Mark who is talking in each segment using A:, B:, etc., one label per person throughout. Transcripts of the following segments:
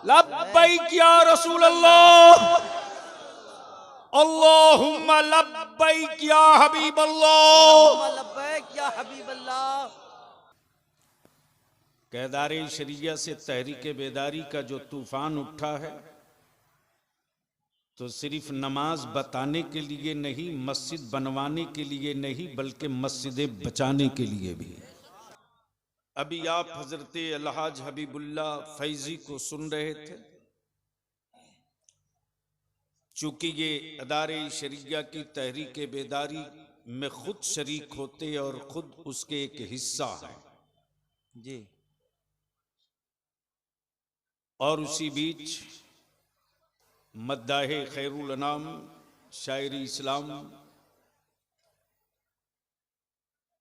A: लब्बैक या रसूल अल्लाह, अल्लाहुम्मा लब्बैक या हबीब अल्लाह,
B: लब्बैक या हबीब अल्लाह।
A: कहदारे शरिया से तहरीक बेदारी का जो तूफान उठा है, तो सिर्फ नमाज बताने के लिए नहीं, मस्जिद बनवाने के लिए नहीं, बल्कि मस्जिदें बचाने के लिए भी। अभी आप हजरत अलहाज हबीबुल्लाह फैजी को सुन रहे थे। चूंकि ये अदारे शरिया की तहरीक बेदारी में खुद शरीक होते और खुद उसके एक हिस्सा है
B: जी।
A: और उसी बीच मद्दाहे खैरुल अनाम शायरी इस्लाम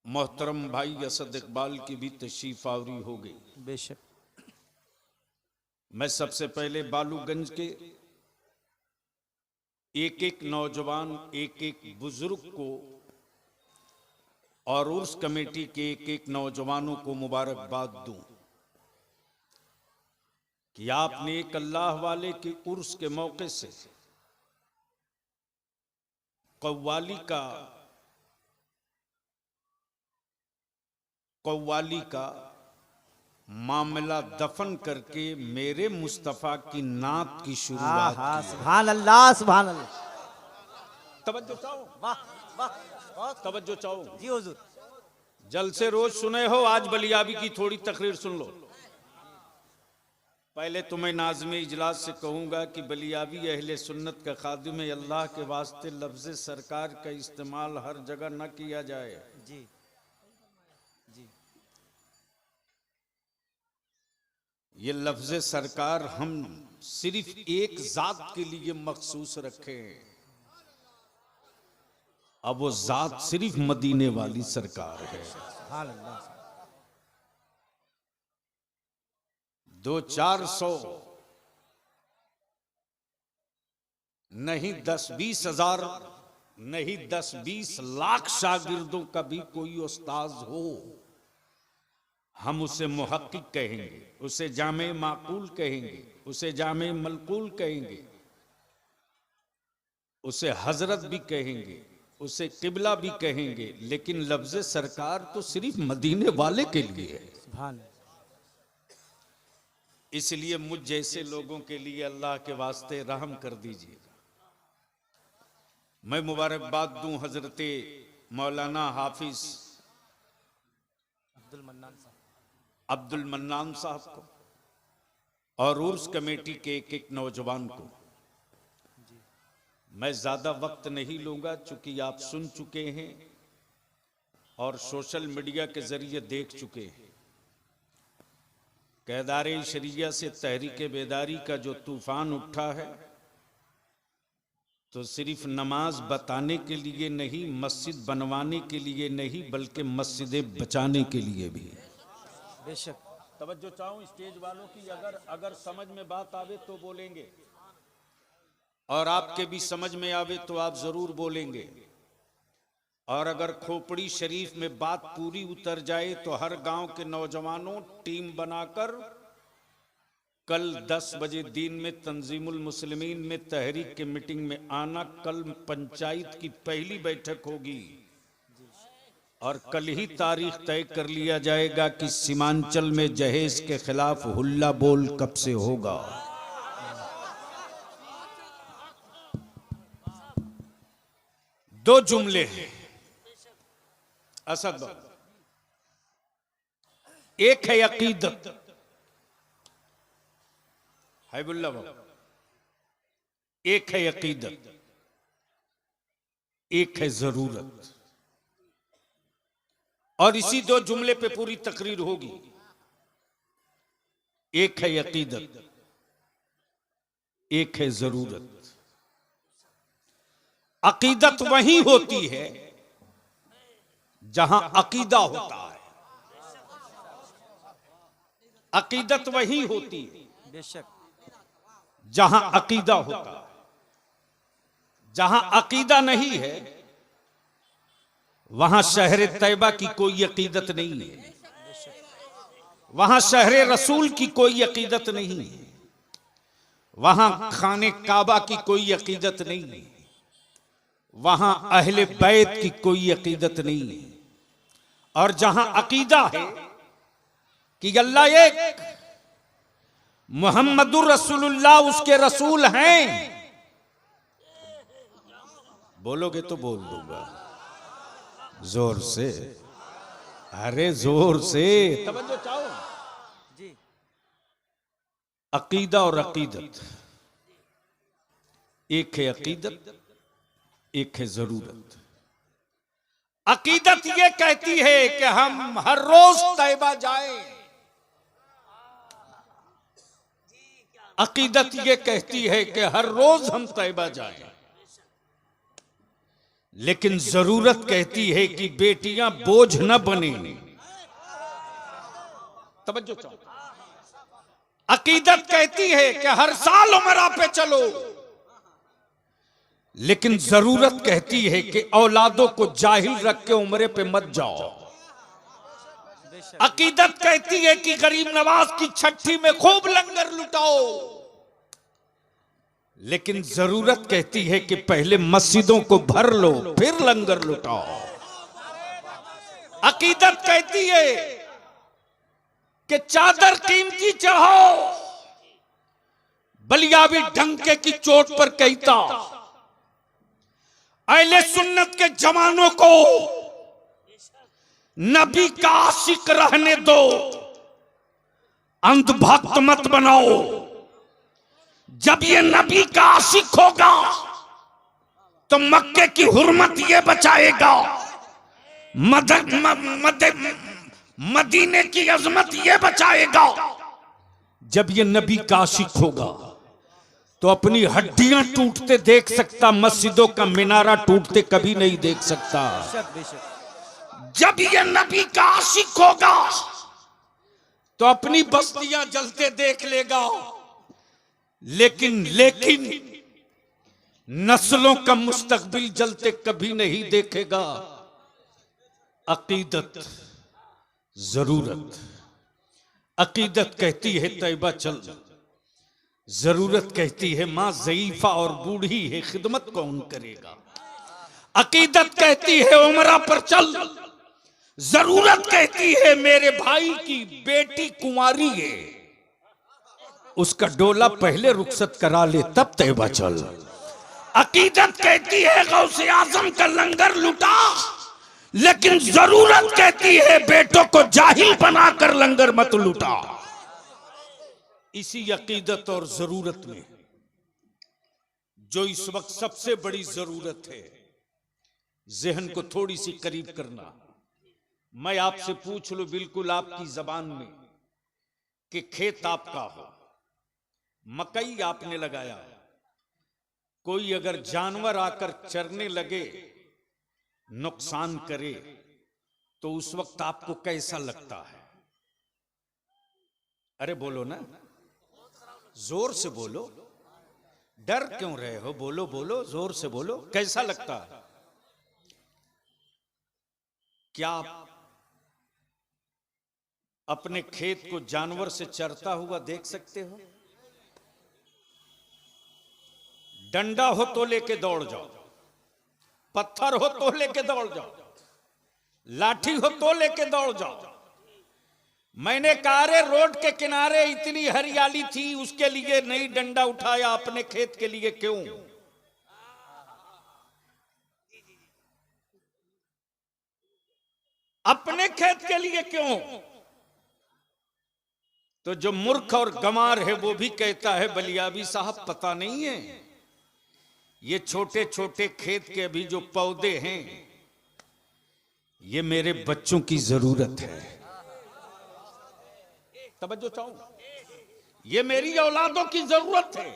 A: मोहतरम भाई असद इकबाल की भी तशरीफ आवरी हो गई।
B: बेशक।
A: मैं सबसे पहले बालूगंज के एक एक नौजवान, एक एक बुजुर्ग को और उर्स कमेटी के एक एक नौजवानों को मुबारकबाद दूं कि आपने एक अल्लाह वाले के उर्स के मौके से कव्वाली का मामला दफन करके मेरे मुस्तफा की नात की शुरुआत की।
B: सुभान अल्लाह, सुभान अल्लाह।
A: तवज्जो चाहो,
B: वाह वाह,
A: तवज्जो चाहो
B: जी हुजूर।
A: जलसे रोज सुने हो, आज बलियाबी की थोड़ी तकरीर सुन लो। पहले तुम्हें नाज़िम इजलास से कहूंगा कि बलियाबी अहले सुन्नत का खादिम है, अल्लाह के वास्ते लफ्ज़ सरकार का इस्तेमाल हर जगह न किया जाए।
B: जी जी।
A: ये लफ्ज़ सरकार हम सिर्फ एक जात के लिए मखसूस रखे हैं। अब वो जात सिर्फ मदीने वाली सरकार है।
B: सुभान अल्लाह।
A: 200-400 नहीं 10-20 हजार नहीं 10-20 लाख शागिर्दों का भी कोई उस्ताद हो, हम उसे मुहक्किक कहेंगे, उसे जामे माकूल कहेंगे, उसे जामे मलकूल कहेंगे, उसे हजरत भी कहेंगे, उसे किबला भी कहेंगे, लेकिन लफ्ज़ सरकार तो सिर्फ मदीने वाले के लिए है।
B: सुभान।
A: इसलिए मुझ जैसे लोगों के लिए अल्लाह के वास्ते रहम कर दीजिएगा। मैं मुबारकबाद दूं हजरते मौलाना हाफिज अब्दुल मन्नान साहब को और उर्स कमेटी के एक एक नौजवान को। मैं ज्यादा वक्त नहीं लूंगा, चूंकि आप सुन चुके हैं और सोशल मीडिया के जरिए देख चुके हैं। कहदारे शरिया से तहरीक बेदारी का जो तूफान उठा है, तो सिर्फ नमाज बताने के लिए नहीं, मस्जिद बनवाने के लिए नहीं, बल्कि मस्जिदें बचाने के लिए भी।
B: बेशक।
A: तवज्जो चाहूं स्टेज वालों की, अगर समझ में बात आवे तो बोलेंगे, और आपके भी समझ में आवे तो आप जरूर बोलेंगे, और अगर खोपड़ी शरीफ में बात पूरी उतर जाए तो हर गांव के नौजवानों टीम बनाकर कल 10 बजे दिन में तंजीमुल मुस्लिमीन में तहरीक के मीटिंग में आना। कल पंचायत की पहली बैठक होगी और कल ही तारीख तय कर लिया जाएगा कि सीमांचल में जहेज के खिलाफ हुल्ला बोल कब से होगा। दो जुमले हैं असद, एक है अकीदत, हैबुल्ला बाबा, एक है अकीदत, एक है जरूरत। और इसी दो जुमले पे पूरी तकरीर होगी। एक है अकीदत, एक है जरूरत। अकीदत वही होती है जहां अकीदा होता है। अकीदत वही होती है
B: बेशक
A: जहां अकीदा होता है। जहां अकीदा नहीं है वहां शहर तैयबा की कोई अकीदत नहीं है, वहां शहर रसूल की कोई अकीदत नहीं है। वहां खाने काबा की कोई अकीदत नहीं, वहां अहले बैत की कोई अकीदत नहीं। और जहां अकीदा है कि अल्लाह एक, मुहम्मदुर रसूलुल्लाह उसके रसूल हैं, बोलोगे तो बोल दूंगा जोर से, अरे जोर से तवज्जो चाहो।
B: जी
A: अकीदा और अकीदत एक है, अकीदत एक है जरूरत। अकीदत ये कहती है कि हम हर रोज तैबा जाएं, अकीदत ये कहती है कि हर रोज हम तैबा जाएं। लेकिन जरूरत कहती है कि बेटियां बोझ न बने। तवज्जो चाहो। अकीदत कहती है कि हर साल उमरा पे चलो, लेकिन जरूरत कहती है कि औलादों को जाहिल रख के उम्रे पे मत जाओ। अकीदत कहती है कि गरीब नवाज की छठी में खूब लंगर लुटाओ, लेकिन जरूरत कहती है कि पहले मस्जिदों को भर लो फिर लंगर लुटाओ। अकीदत कहती है कि चादर कीमती चढ़ाओ, बलियाबी डंके की चोट पर कहता अहले सुन्नत के जवानों को नबी का आशिक रहने दो, अंधभक्त मत बनाओ। जब ये नबी का आशिक होगा तो मक्के की हुर्मत ये बचाएगा, मदीने की अजमत ये बचाएगा। जब ये नबी का आशिक होगा तो अपनी हड्डियां टूटते देख सकता, मस्जिदों का मीनारा टूटते कभी नहीं देख सकता। जब ये नबी का आशिक होगा तो अपनी बस्तियां जलते देख लेगा, लेकिन नस्लों का मुस्तकबिल जलते कभी नहीं देखेगा। अकीदत जरूरत, अकीदत कहती है तैबा चल, जरूरत कहती है मां ज़ईफा और बूढ़ी है खिदमत कौन करेगा। अकीदत कहती है उमरा पर चल, जरूरत कहती है मेरे भाई की बेटी कुंवारी है, उसका डोला पहले रुखसत करा ले तब तैबा चल। अकीदत कहती है गौसे आजम का लंगर लुटा, लेकिन जरूरत कहती है बेटों को जाहिल बनाकर लंगर मत लुटा। इसी अकीदत और जरूरत में जो इस वक्त सबसे बड़ी जरूरत है, जहन को थोड़ी सी करीब करना। मैं आपसे पूछ लूं बिल्कुल आपकी जबान में कि खेत आपका हो, मकई आपने लगाया, कोई अगर जानवर आकर चरने लगे, नुकसान करे, तो उस वक्त आपको कैसा लगता है? अरे बोलो ना, जोर से बोलो, डर क्यों रहे हो? बोलो बोलो, जोर से बोलो, कैसा लगता है? क्या आप अपने खेत को जानवर से चरता हुआ देख सकते हो? डंडा हो तो लेके दौड़ जाओ, पत्थर हो तो लेके दौड़ जाओ, लाठी हो तो लेके दौड़ जाओ। मैंने कहा रे रोड के किनारे इतनी हरियाली थी, उसके लिए नहीं डंडा उठाया, अपने खेत के लिए क्यों? अपने खेत के लिए क्यों? तो जो मूर्ख और गंवार है वो भी कहता है बलियाबी साहब पता नहीं है, ये छोटे छोटे खेत के अभी जो पौधे हैं ये मेरे बच्चों की जरूरत है। तवज्जो चाहो, ये मेरी औलादों की जरूरत है।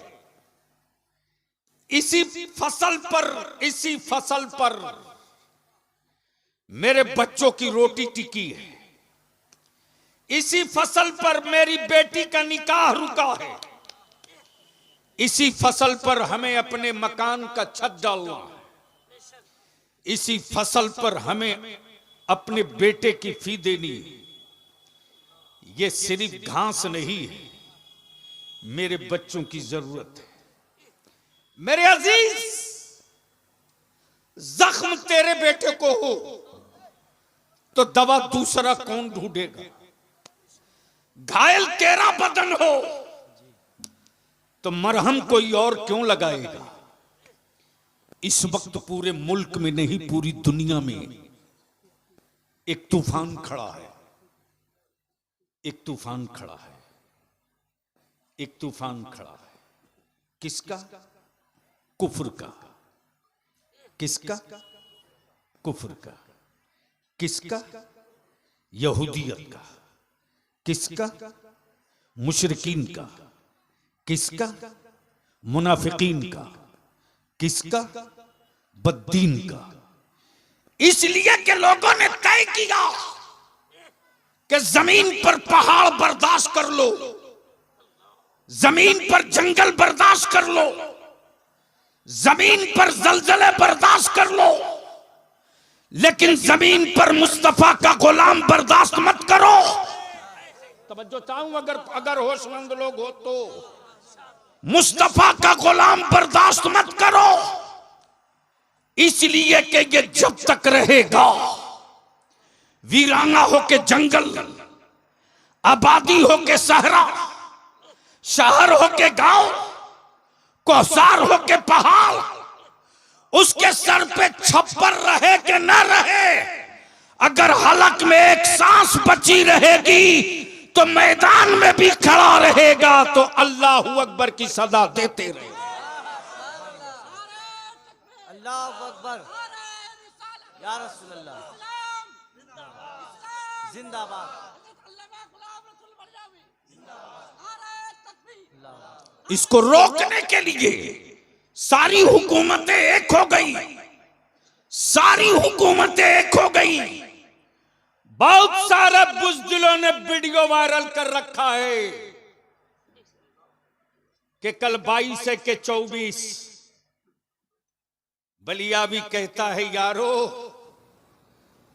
A: इसी फसल पर मेरे बच्चों की रोटी टिकी है, इसी फसल पर मेरी बेटी का निकाह रुका है, इसी फसल पर हमें अपने मकान का छत डालना है, इसी फसल पर हमें अपने बेटे की फी देनी है। ये सिर्फ घास नहीं है, मेरे बच्चों की जरूरत है। मेरे अजीज, जख्म तेरे बेटे को हो तो दवा दूसरा कौन ढूंढेगा? घायल तेरा बदन हो तो मरहम कोई और क्यों लगाएगा? इस वक्त पूरे मुल्क में नहीं, पूरी दुनिया में एक तूफान खड़ा है। एक तूफान खड़ा है। एक तूफान खड़ा है। किसका? कुफ्र का। किसका? कुफ्र का। किसका? यहूदियत का। किसका? मुशरिकीन का। किसका? मुनाफिकीन का। किसका? बद्दीन का। इसलिए कि लोगों ने तय किया कि जमीन पर पहाड़ बर्दाश्त कर लो, जमीन पर जंगल बर्दाश्त कर लो, जमीन पर जलजले बर्दाश्त कर लो, लेकिन जमीन पर मुस्तफा का गुलाम बर्दाश्त मत करो। तवज्जो चाहूं, अगर होशमंद लोग हो तो मुस्तफा का गुलाम बर्दाश्त मत करो। इसलिए कि ये जब तक रहेगा, वीराना हो के जंगल, आबादी हो के सहरा, शहर हो के गांव, कोसार हो के पहाड़, उसके सर पे छप्पर रहे कि न रहे, अगर हलक में एक सांस बची रहेगी तो मैदान में भी खड़ा रहेगा तो अल्लाहू अकबर की सदा देते रहे।
B: अल्लाहू अकबर, या रसूल अल्लाह, जिंदाबाद।
A: इसको रोकने के लिए सारी हुकूमतें एक हो गई, सारी हुकूमतें एक हो गई। बहुत सारे बुज़दिलों ने वीडियो वायरल कर रखा है कि कल 22 है कि 24 बलिया भी कहता है यारो,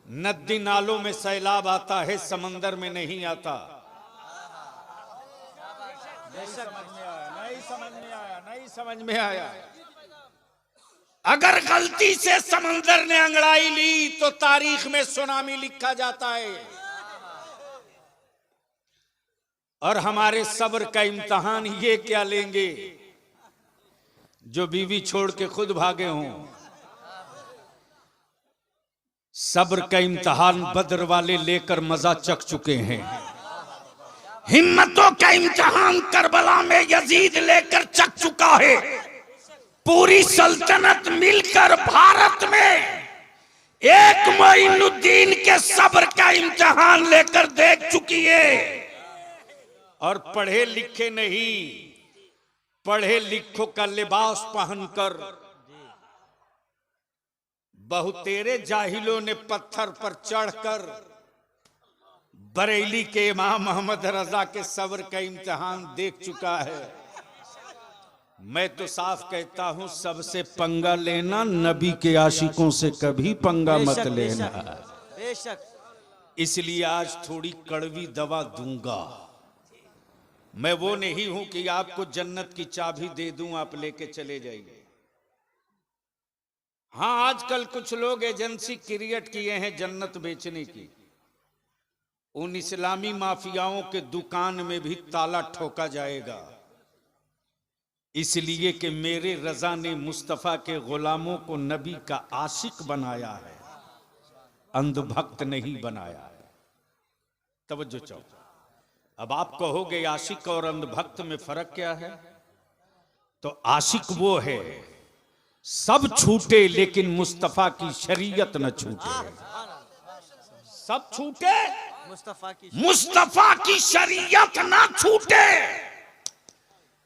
A: नदी नालों में सैलाब आता है, समंदर में नहीं आता। नहीं समझ में आया। अगर गलती से समंदर ने अंगड़ाई ली तो तारीख में सुनामी लिखा जाता है। और हमारे सब्र का इम्तिहान ये क्या लेंगे जो बीवी छोड़ के खुद भागे हों। सब्र का इम्तिहान बदर वाले लेकर मजा चख चुके हैं। हिम्मतों का इम्तिहान करबला में यजीद लेकर चख चुका है। पूरी सल्तनत मिलकर भारत में एक मोइनुद्दीन के सब्र का इम्तिहान लेकर देख चुकी है। और पढ़े लिखे नहीं, पढ़े लिखों का लिबास पहनकर बहुतेरे जाहिलों ने पत्थर पर चढ़कर बरेली के इमाम मोहम्मद रजा के सब्र का इम्तिहान देख चुका है। मैं तो साफ कहता हूं, सबसे पंगा लेना, नबी के आशिकों से कभी पंगा मत लेना।
B: बेशक।
A: इसलिए आज थोड़ी कड़वी दवा दूंगा। मैं वो नहीं हूं कि आपको जन्नत की चाबी दे दूं, आप लेके चले जाइए। हाँ, आजकल कुछ लोग एजेंसी क्रिएट किए हैं जन्नत बेचने की। उन इस्लामी माफियाओं के दुकान में भी ताला ठोका जाएगा, इसलिए कि मेरे रजा ने मुस्तफा के गुलामों को नबी का आशिक बनाया है, अंधभक्त नहीं बनाया है। तवज्जो चाहो। अब आप कहोगे आशिक और अंधभक्त में फर्क क्या है? तो आशिक वो है सब छूटे लेकिन मुस्तफा की शरीयत न छूटे। सब छूटे, मुस्तफा की शरीयत ना छूटे।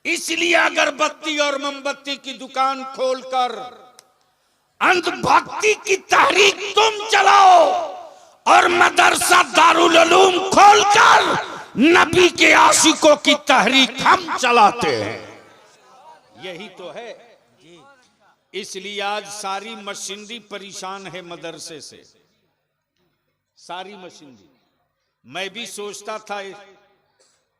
A: इसलिए अगरबत्ती और मोमबत्ती की दुकान खोलकर अंधभक्ति की तहरीक तुम चलाओ और मदरसा दारुल उलूम खोलकर नबी के आशिकों की तहरीक हम चलाते हैं। यही तो है। इसलिए आज सारी मशीनरी परेशान है मदरसे से, सारी मशीनरी। मैं भी सोचता था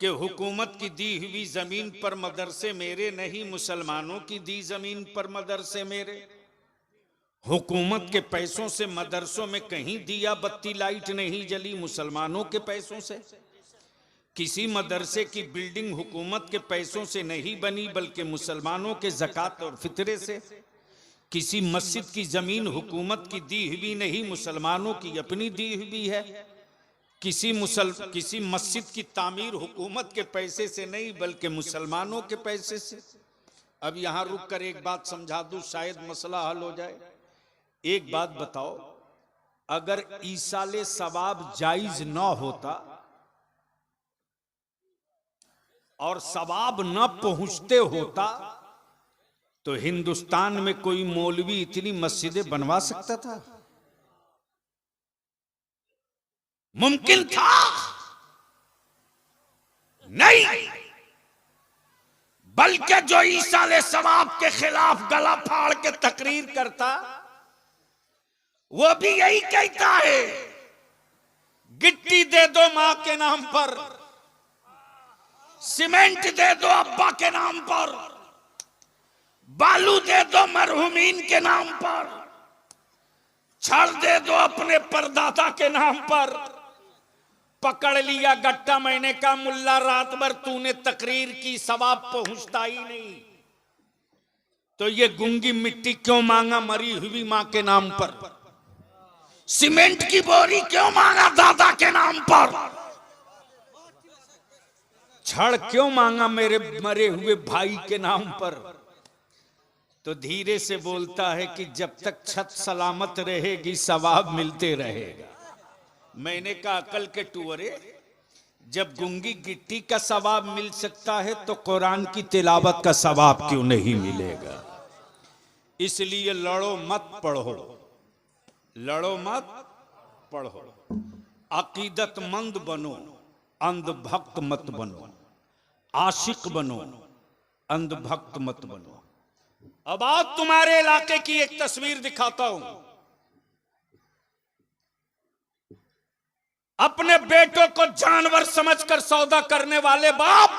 A: कि हुकूमत की दी हुई जमीन पर मदरसे मेरे नहीं, मुसलमानों की दी जमीन पर मदरसे मेरे। हुकूमत के पैसों से मदरसों में कहीं दिया बत्ती लाइट नहीं जली, मुसलमानों के पैसों से। किसी मदरसे की बिल्डिंग हुकूमत के पैसों से नहीं बनी, बल्कि मुसलमानों के ज़कात और फितरे से। किसी मस्जिद की जमीन हुकूमत की दी हुई नहीं, मुसलमानों की अपनी दी हुई है। किसी मस्जिद की तामीर हुकूमत के पैसे से नहीं, बल्कि मुसलमानों के पैसे से। अब यहां रुक कर एक बात समझा दूं, शायद मसला हल हो जाए। एक बात बताओ, अगर ईसाले सवाब जायज न होता और सवाब न पहुंचते होता, तो हिंदुस्तान में कोई मौलवी इतनी मस्जिदें बनवा सकता था? मुमकिन था? नहीं। बल्कि जो ईसाले सवाब के खिलाफ गला फाड़ के तकरीर करता, वो भी यही कहता है, गिट्टी दे दो मां के नाम पर, सीमेंट दे दो अब्बा के नाम पर, बालू दे दो मरहुमीन के नाम पर, छड़ दे दो अपने परदादा के नाम पर। पकड़ लिया गट्टा मैंने कहा, मुल्ला रात भर तूने तकरीर की, सवाब पहुंचता ही नहीं, तो ये गुंगी मिट्टी क्यों मांगा मरी हुई मां के नाम पर? सीमेंट की बोरी क्यों मांगा दादा के नाम पर? छड़ क्यों मांगा मेरे मरे हुए भाई के नाम पर? तो धीरे से बोलता है कि जब तक छत सलामत रहेगी सवाब मिलते रहेगा। मैंने कहा, अकल के टुअरे, जब गुंगी गिट्टी का सवाब मिल सकता है तो कुरान की तिलावत का सवाब क्यों नहीं मिलेगा? इसलिए लड़ो मत पढ़ो, लड़ो मत पढ़ो, अकीदतमंद बनो, अंधभक्त मत बनो, आशिक बनो, अंधभक्त मत बनो। अब आज तुम्हारे इलाके की एक तस्वीर दिखाता हूं। अपने बेटों को जानवर समझकर सौदा करने वाले बाप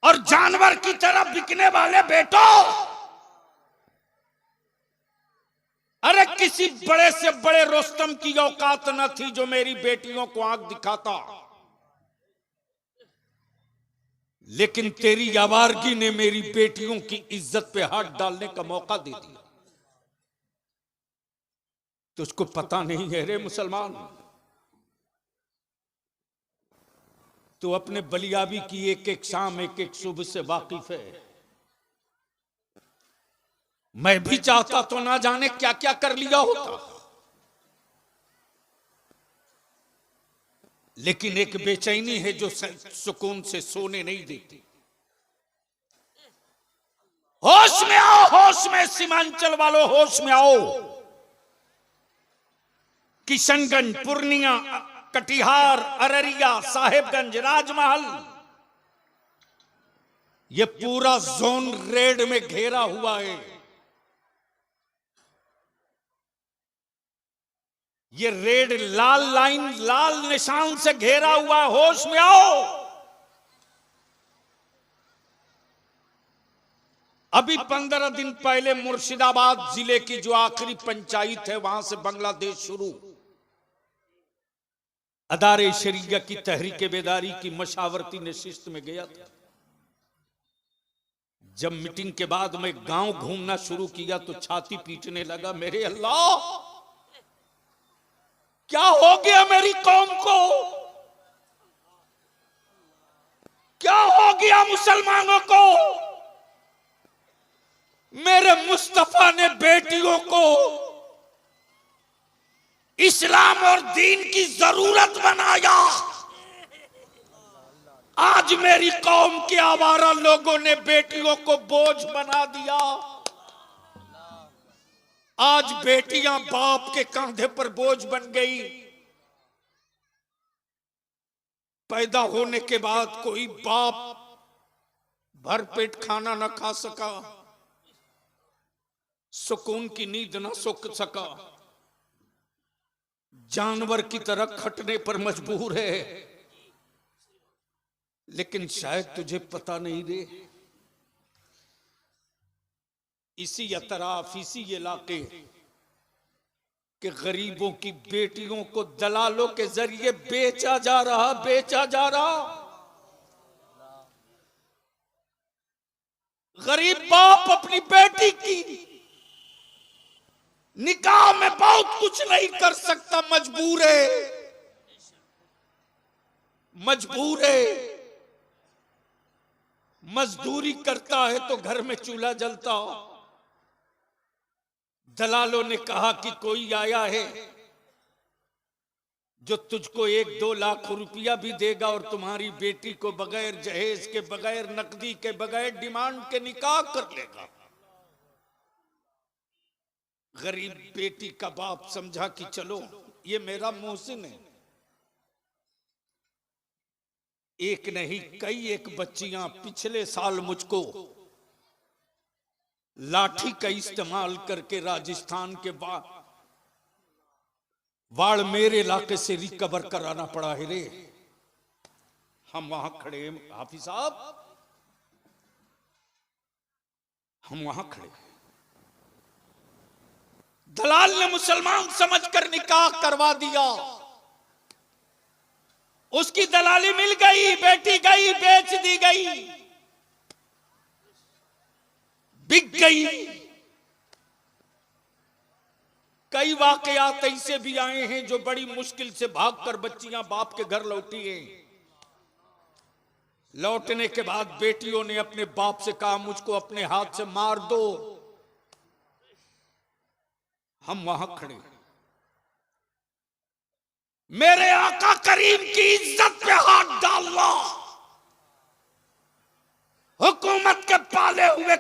A: और जानवर की तरह बिकने वाले बेटों, अरे किसी बड़े से बड़े रोस्तम की औकात न थी जो मेरी बेटियों को आंख दिखाता, लेकिन तेरी आवारगी ने मेरी बेटियों की इज्जत पे हाथ डालने का मौका दे दिया। तुझको पता नहीं है रे मुसलमान, तू अपने बलियाबी की एक एक शाम एक एक सुबह से वाकिफ है। मैं भी चाहता तो ना जाने क्या क्या कर लिया होता, लेकिन एक बेचैनी है जो सुकून से सोने नहीं देती। होश में आओ, होश में, सीमांचल वालों होश में आओ। किशनगंज, पूर्णिया, कटिहार, अररिया, साहेबगंज, राजमहल, ये पूरा जोन रेड में घेरा हुआ है। ये रेड लाल लाइन, लाल निशान से घेरा हुआ है। होश में आओ। अभी 15 दिन पहले मुर्शिदाबाद जिले की जो आखिरी पंचायत है, वहां से बांग्लादेश शुरू अदारे शरिया की तहरीक बेदारी की मशावरती नशिस्त में गया था। जब मीटिंग के बाद मैं गांव घूमना शुरू किया तो छाती पीटने लगा, मेरे अल्लाह क्या हो गया मेरी कौम को, क्या हो गया मुसलमानों को। मेरे मुस्तफा ने बेटियों को इस्लाम और दीन की जरूरत बनाया। आज मेरी कौम के आवारा लोगों ने बेटियों को बोझ बना दिया। आज बेटियां बाप के कंधे पर बोझ बन गई। पैदा होने के बाद कोई बाप भरपेट खाना न खा सका, सुकून की नींद न सो सका। जानवर की तरह खटने पर मजबूर है, लेकिन शायद तुझे पता नहीं रे, इसी अतराफ इसी इलाके के गरीबों की बेटियों को दलालों के जरिए बेचा जा रहा। गरीब बाप अपनी बेटी की निकाह में बहुत कुछ नहीं कर सकता, मजबूर है। मजदूरी करता है तो घर में चूल्हा जलता हो। दलालों ने कहा कि कोई आया है जो तुझको 1-2 लाख रुपया भी देगा और तुम्हारी बेटी को बगैर जहेज के, बगैर नकदी के, बगैर डिमांड के निकाह कर लेगा। गरीब बेटी का बाप समझा कि चलो ये मेरा मोहसिन है। एक नहीं कई एक बच्चियां पिछले साल मुझको लाठी का इस्तेमाल करके राजस्थान के बाड़मेर इलाके से रिकवर कराना पड़ा है रे। हम वहां खड़े, हाफिज साहब, हम वहां खड़े। दलाल ने मुसलमान समझकर निकाह करवा दिया, उसकी दलाली मिल गई, बेटी गई, बेच दी गई, बिक गई। कई वाकयात ऐसे भी आए हैं जो बड़ी मुश्किल से भागकर बच्चियां बाप के घर लौटी हैं। लौटने के बाद बेटियों ने अपने बाप से कहा मुझको अपने हाथ से मार दो। हम वहां खड़े, मेरे आका करीम की इज्जत पे हाथ डालना हुकूमत के पाले हुए